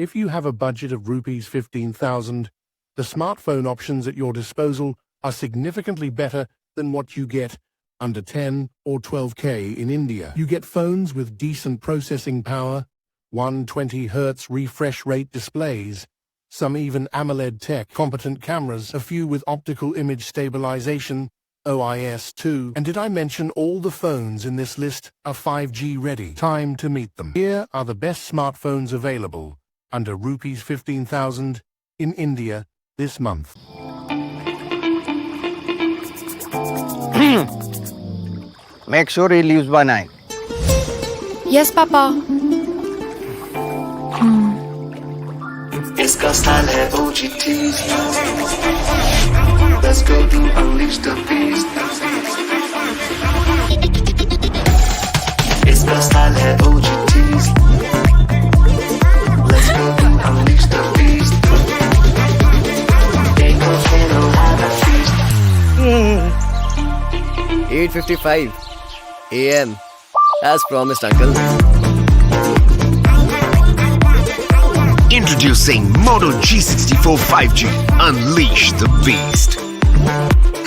If you have a budget of rupees 15,000, the smartphone options at your disposal are significantly better than what you get under 10 or 12K in India. You get phones with decent processing power, 120Hz refresh rate displays, some even AMOLED tech, competent cameras, a few with optical image stabilisation, OIS2, and did I mention all the phones in this list are 5G ready? Time to meet them. Here are the best smartphones available under rupees 15,000 in India this month. Make sure he leaves by 9. Yes, Papa. इसका style है OGT. Let's go to unleash the beast. इसका style है OGT. Let's go to unleash the beast. They go channel have a feast. 8:55 AM. As promised, Uncle. Introducing Moto G64 5G. Unleash the beast.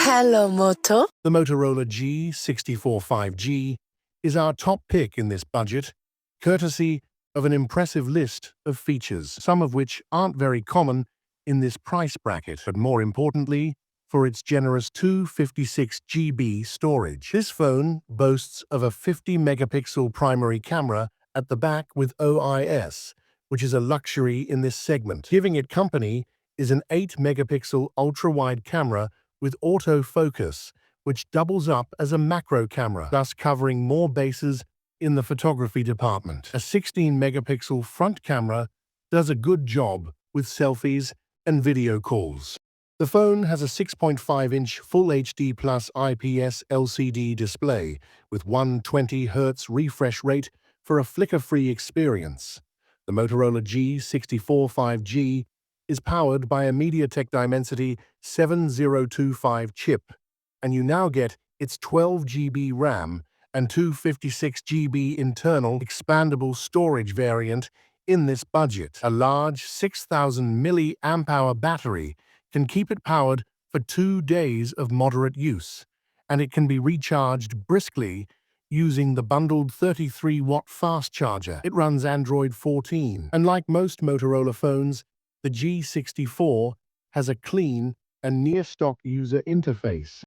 Hello, Moto. The Motorola G64 5G is our top pick in this budget, courtesy of an impressive list of features, some of which aren't very common in this price bracket, but more importantly, for its generous 256GB storage. This phone boasts of a 50-megapixel primary camera at the back with OIS, which is a luxury in this segment. Giving it company is an 8-megapixel ultra-wide camera with autofocus, which doubles up as a macro camera, thus covering more bases in the photography department. A 16-megapixel front camera does a good job with selfies and video calls. The phone has a 6.5-inch Full HD Plus IPS LCD display with 120Hz refresh rate for a flicker-free experience. The Motorola G64 5G is powered by a MediaTek Dimensity 7025 chip, and you now get its 12GB RAM and 256GB internal expandable storage variant in this budget. A large 6,000 mAh battery can keep it powered for 2 days of moderate use, and it can be recharged briskly using the bundled 33-watt fast charger. It runs Android 14, and like most Motorola phones, the G64 has a clean and near-stock user interface.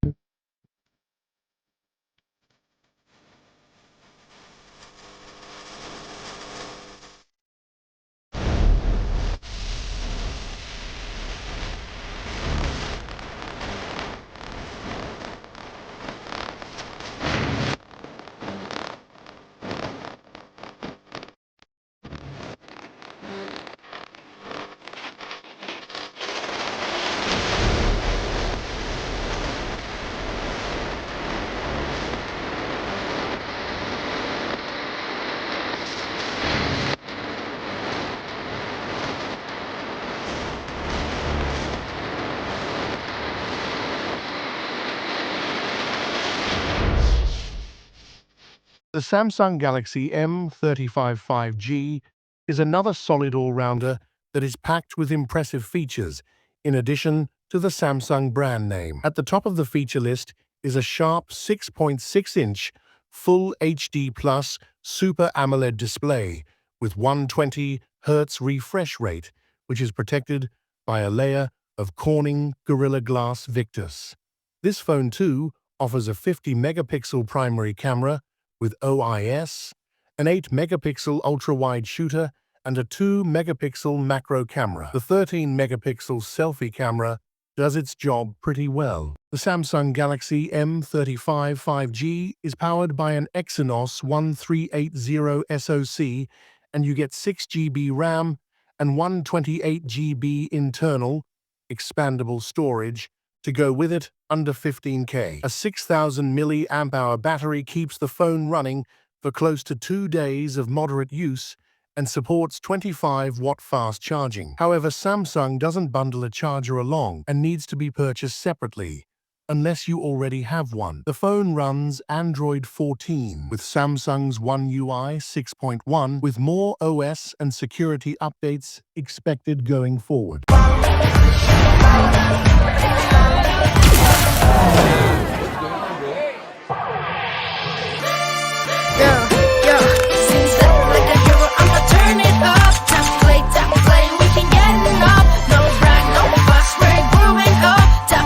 The Samsung Galaxy M35 5G is another solid all-rounder that is packed with impressive features, in addition to the Samsung brand name. At the top of the feature list is a sharp 6.6-inch Full HD Plus Super AMOLED display with 120Hz refresh rate, which is protected by a layer of Corning Gorilla Glass Victus. This phone, too, offers a 50-megapixel primary camera with OIS, an 8-megapixel ultra-wide shooter, and a 2-megapixel macro camera. The 13-megapixel selfie camera does its job pretty well. The Samsung Galaxy M35 5G is powered by an Exynos 1380 SoC, and you get 6GB RAM and 128GB internal expandable storage to go with it under 15K. A 6,000 mAh battery keeps the phone running for close to 2 days of moderate use and supports 25-watt fast charging. However, Samsung doesn't bundle a charger along and needs to be purchased separately. unless you already have one. The phone runs Android 14 with Samsung's One UI 6.1 with more OS and security updates expected going forward. Seems like a hero, I'ma turn it up. Tap play, we can get it up. No brag, no fuss, we're growing up. Tap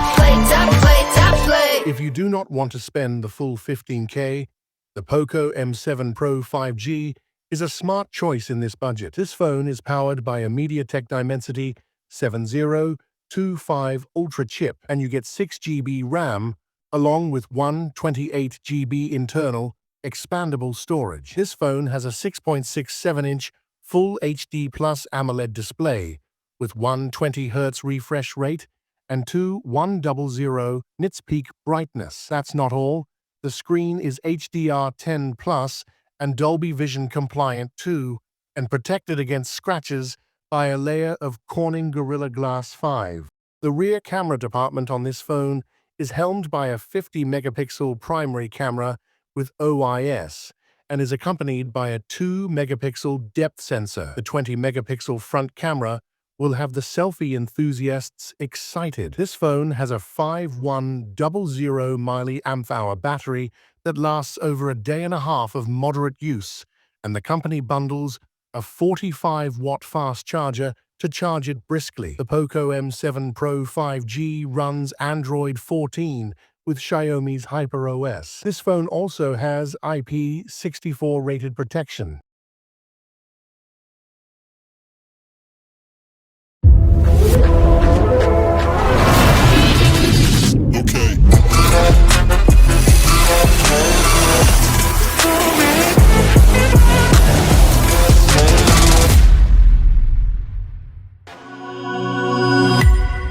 play. If you do not want to spend the full 15K, the Poco M7 Pro 5G is a smart choice in this budget. This phone is powered by a MediaTek Dimensity 7025 Ultra chip, and you get 6 GB RAM along with 128 GB internal expandable storage. This phone has a 6.67-inch Full HD Plus AMOLED display with 120Hz refresh rate and 2100 nits peak brightness. That's not all. The screen is HDR10+ and Dolby Vision compliant too, and protected against scratches by a layer of Corning Gorilla Glass 5. The rear camera department on this phone is helmed by a 50-megapixel primary camera with OIS and is accompanied by a 2-megapixel depth sensor. The 20-megapixel front camera will have the selfie enthusiasts excited. This phone has a 5100 mAh battery that lasts over a day and a half of moderate use, and the company bundles a 45-watt fast charger to charge it briskly. The Poco M7 Pro 5G runs Android 14 with Xiaomi's HyperOS. This phone also has IP64 rated protection.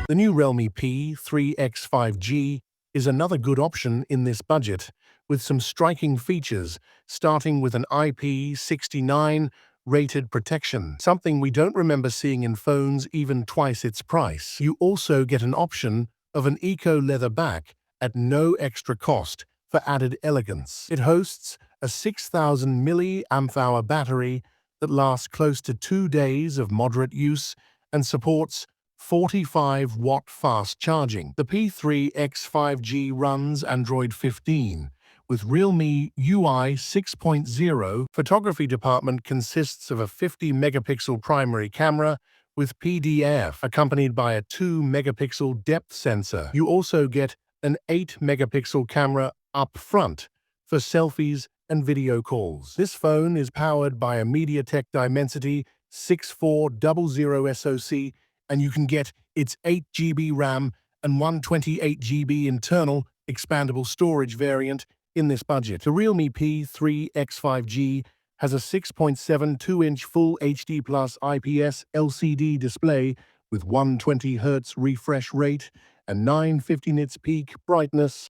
The new Realme P3x 5G is another good option in this budget, with some striking features, starting with an IP69 rated protection, something we don't remember seeing in phones even twice its price. You also get an option of an eco-leather back at no extra cost for added elegance. It hosts a 6000 mAh battery that lasts close to 2 days of moderate use and supports 45-watt fast charging. The P3x 5G runs Android 15 with Realme UI 6.0. Photography department consists of a 50-megapixel primary camera with PDF, accompanied by a 2-megapixel depth sensor. You also get an 8-megapixel camera up front for selfies and video calls. This phone is powered by a MediaTek Dimensity 6400 SoC, and you can get its 8 GB RAM and 128 GB internal expandable storage variant in this budget. The Realme P3x 5G has a 6.72-inch Full HD Plus IPS LCD display with 120Hz refresh rate and 950 nits peak brightness.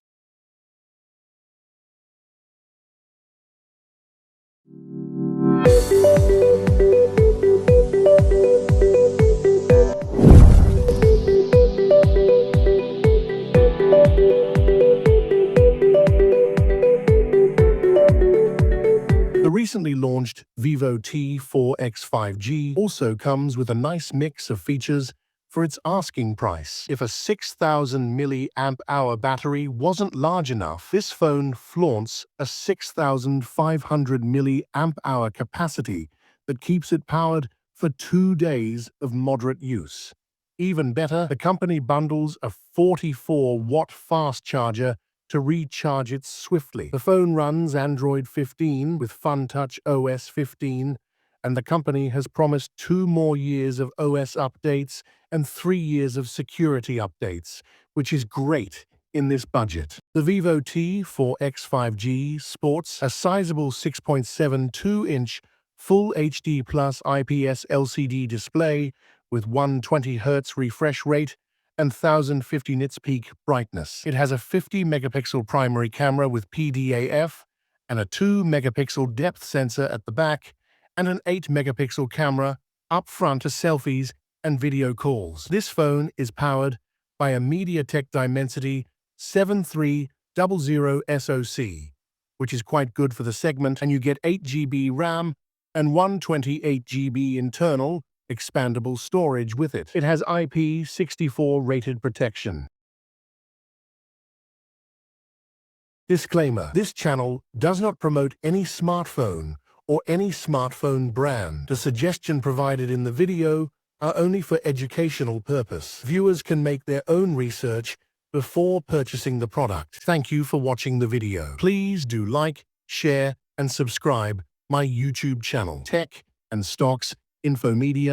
The recently launched Vivo T4X 5G also comes with a nice mix of features for its asking price. If a 6000 mAh battery wasn't large enough, this phone flaunts a 6500 mAh capacity that keeps it powered for 2 days of moderate use. Even better, the company bundles a 44-watt fast charger to recharge it swiftly. The phone runs Android 15 with FunTouch OS 15, and the company has promised 2 more years of OS updates and 3 years of security updates, which is great in this budget. The Vivo T4X 5G sports a sizable 6.72-inch Full HD Plus IPS LCD display with 120Hz refresh rate and 1050 nits peak brightness. It has a 50-megapixel primary camera with PDAF and a 2-megapixel depth sensor at the back and an 8-megapixel camera up front for selfies and video calls. This phone is powered by a MediaTek Dimensity Rs.15 SoC, which is quite good for the segment, and you get 8 GB RAM and 128 GB internal expandable storage with it. It has IP64 rated protection. Disclaimer: this channel does not promote any smartphone or any smartphone brand. The suggestion provided in the video are only for educational purpose. Viewers can make their own research before purchasing the product. Thank you for watching the video. Please do like, share, and subscribe my YouTube channel, Tech and Stocks Infomedia.